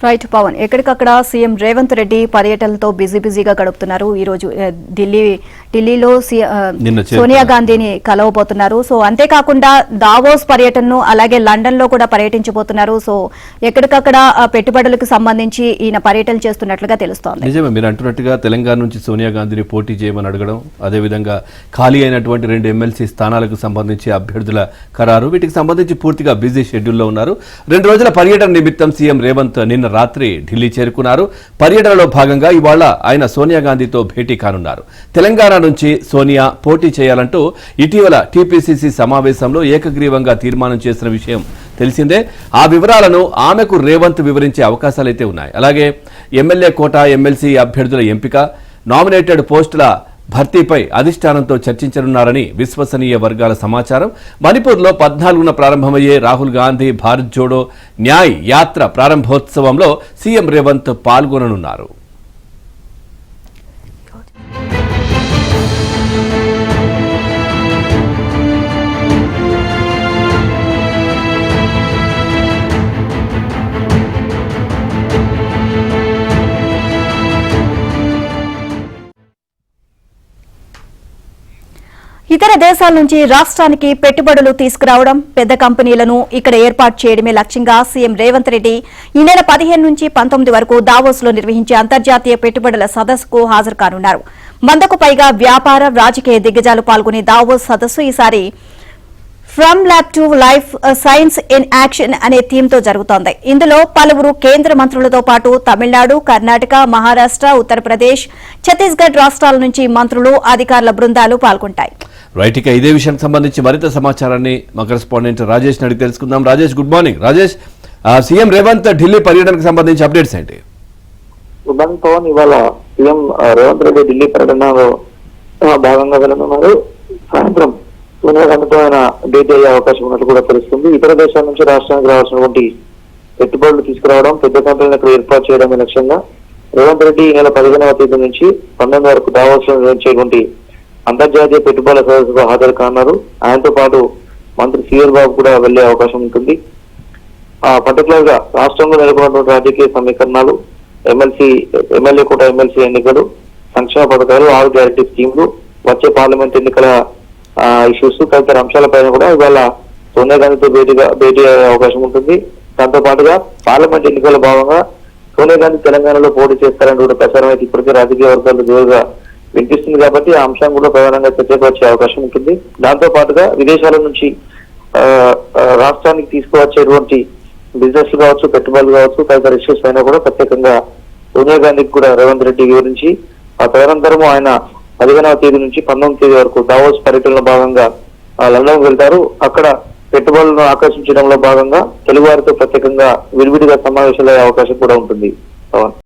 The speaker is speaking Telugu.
రైట్ పవన్, ఎక్కడికక్కడ సీఎం రేవంత్ రెడ్డి పర్యటనలతో బిజీగా గడుపుతున్నారు. ఈ రోజు ఢిల్లీలో సోనియా గాంధీని కలవబోతున్నారు. సో అంతేకాకుండా దావోస్ పర్యటనను అలాగే లండన్ లో కూడా పర్యటించబోతున్నారు. సో ఎక్కడికక్కడ పెట్టుబడులకు సంబంధించి ఈయన పర్యటన చేస్తున్నట్లుగా తెలుస్తోంది. నిజమే, మీరు అంటున్నట్టుగా తెలంగాణ నుంచి సోనియా గాంధీని పోటీ చేయమని అడగడం, అదేవిధంగా ఖాళీ అయినటువంటి 2 ఎమ్మెల్సీ స్థానాలకు సంబంధించి అభ్యర్థుల ఖరారు, వీటికి సంబంధించి పూర్తిగా బిజీ షెడ్యూల్లో ఉన్నారు. 2 రోజుల పర్యటన నిమిత్తం సీఎం రేవంత్ నిన్న రాత్రి ఢిల్లీ చేరుకున్నారు. పర్యటనలో భాగంగా ఇవాళ ఆయన సోనియా గాంధీతో భేటీ కానున్నారు. తెలంగాణ నుంచి సోనియా పోటీ చేయాలంటూ ఇటీవల టీపీసీసీ సమావేశంలో ఏకగ్రీవంగా తీర్మానం చేసిన విషయం తెలిసిందే. ఆ వివరాలను ఆమెకు రేవంత్ వివరించే అవకాశాలైతే ఉన్నాయి. అలాగే ఎమ్మెల్యే కోట, ఎమ్మెల్సీ అభ్యర్థుల ఎంపిక, నామినేటెడ్ పోస్టుల భర్తీపై అధిష్టానంతో చర్చించనున్నారని విశ్వసనీయ వర్గాల సమాచారం. మణిపూర్లో 14న ప్రారంభమయ్యే రాహుల్ గాంధీ భారత్ జోడో న్యాయ్ యాత్ర ప్రారంభోత్సవంలో సీఎం రేవంత్ పాల్గొననున్నారు. ఇతర దేశాల నుంచి రాష్ట్రానికి పెట్టుబడులు తీసుకురావడం, పెద్ద కంపెనీలను ఇక్కడ ఏర్పాటు చేయడమే లక్ష్యంగా సీఎం రేవంత్ రెడ్డి ఈ నెల 15 నుంచి 19 వరకు దావోస్ లో నిర్వహించే అంతర్జాతీయ పెట్టుబడుల సదస్సుకు హాజరు కానున్నారు. 100కు పైగా వ్యాపార, రాజకీయ దిగ్గజాలు పాల్గొనే దావోస్ సదస్సు ఈసారి from lab to life science in action అనే థీమ్ తో జరుగుతోంది. ఇందులో పలువురు కేంద్ర మంత్రులతో పాటు తమిళనాడు, కర్ణాటక, మహారాష్ట్ర, ఉత్తరప్రదేశ్, ఛత్తీస్గఢ్ రాష్ట్రాల నుంచి మంత్రులు, అధికారుల బృందాలు పాల్గొంటాయి. రైట్, ఇక ఇదే విషయానికి సంబంధించి మరింత సమాచారాన్ని మా కరెస్పాండెంట్ రాజేష్ అడిగి తెలుసుకుందాం. Rajesh, good morning. Rajesh, CM Revanth Delhi పర్యటనకు సంబంధించి అప్డేట్స్ ఏంటి? Good morning Pavan. ఇవాళ సీఎం రేవంత్ రెడ్డి ఢిల్లీ పర్యటనలో భాగంగా వెళ్ళనున్నారు. సాయంత్రం సోనియా గాంధీతో ఆయన భేటీ అయ్యే అవకాశం ఉన్నట్లు కూడా తెలుస్తుంది. ఇతర దేశాల నుంచి రాష్ట్రానికి రావాల్సినటువంటి పెట్టుబడులు తీసుకురావడం, పెద్ద కంపెనీలను ఇక్కడ ఏర్పాటు చేయడమే లక్ష్యంగా రేవంత్ రెడ్డి ఈ నెల 15వ తేదీ నుంచి 19 వరకు దావోస్ లో నిర్వహించేటువంటి అంతర్జాతీయ పెట్టుబడుల సదస్సుకు హాజరు కానున్నారు. ఆయనతో పాటు మంత్రి సిఆర్ బాబు కూడా వెళ్లే అవకాశం ఉంటుంది. పర్టికులర్ గా రాష్ట్రంలో నెలకొన్నటువంటి రాజకీయ సమీకరణాలు, ఎమ్మెల్యే కోట, ఎమ్మెల్సీ ఎన్నికలు, సంక్షేమ పథకాలు, 6 గ్యారెంటీ స్కీమ్లు, వచ్చే పార్లమెంట్ ఎన్నికల ఇష్యూస్ తదితర అంశాలపైన కూడా ఇవాళ సోనియా గాంధీతో భేటీ అయ్యే అవకాశం ఉంటుంది. దాంతో పాటుగా పార్లమెంట్ ఎన్నికల భాగంగా సోనియా గాంధీ తెలంగాణలో పోటీ చేస్తారని ప్రచారం అయితే ఇప్పటికే రాజకీయ వర్గాలు జోరుగా వినిపిస్తుంది. కాబట్టి ఆ అంశం కూడా ప్రధానంగా చర్చకు వచ్చే అవకాశం ఉంటుంది. దాంతో పాటుగా విదేశాల నుంచి రాష్ట్రానికి తీసుకువచ్చేటువంటి బిజినెస్ కావచ్చు, పెట్టుబడులు కావచ్చు, తదితర ఇష్యూస్ పైన కూడా ప్రత్యేకంగా సోనియా గాంధీకి కూడా రేవంత్ రెడ్డి వివరించి ఆ తదనంతరము ఆయన 15వ తేదీ నుంచి 19వ తేదీ వరకు దావోస్ పర్యటనలో భాగంగా లండన్ వెళ్తారు. అక్కడ పెట్టుబడులను ఆకర్షించడంలో భాగంగా తెలుగు వారితో ప్రత్యేకంగా విడివిడిగా సమావేశాలయ్యే అవకాశం కూడా ఉంటుంది.